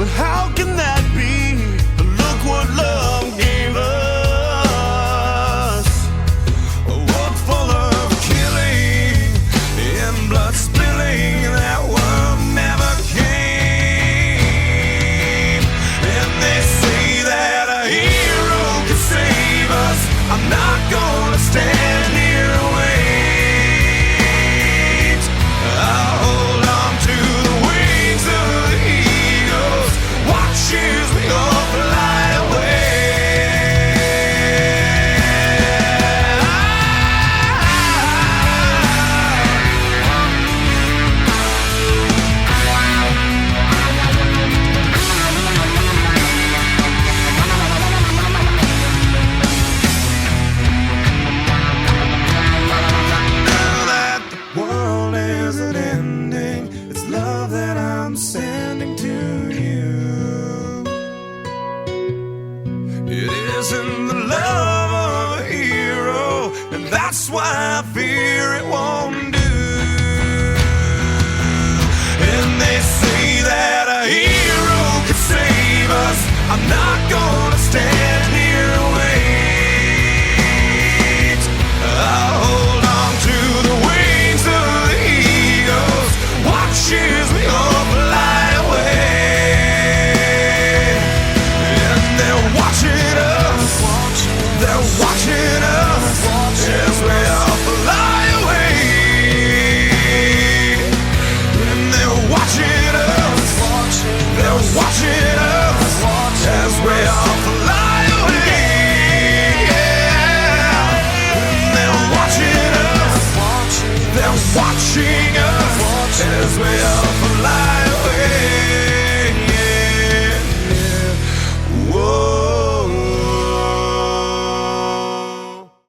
But how can that be? Look what love gave us. A world full of killing and blood spilling. That world never came. And they say that a hero can save us. I'm not gonna stand here and wait. I'll hold on to the wings of the eagles. Watch as we all fly away. Now that the world isn't ending, it's love that I'm sending to you. It isn't the love of a hero, and that's why I fear it won't do. And they say that a hero can save us. I'm not gonna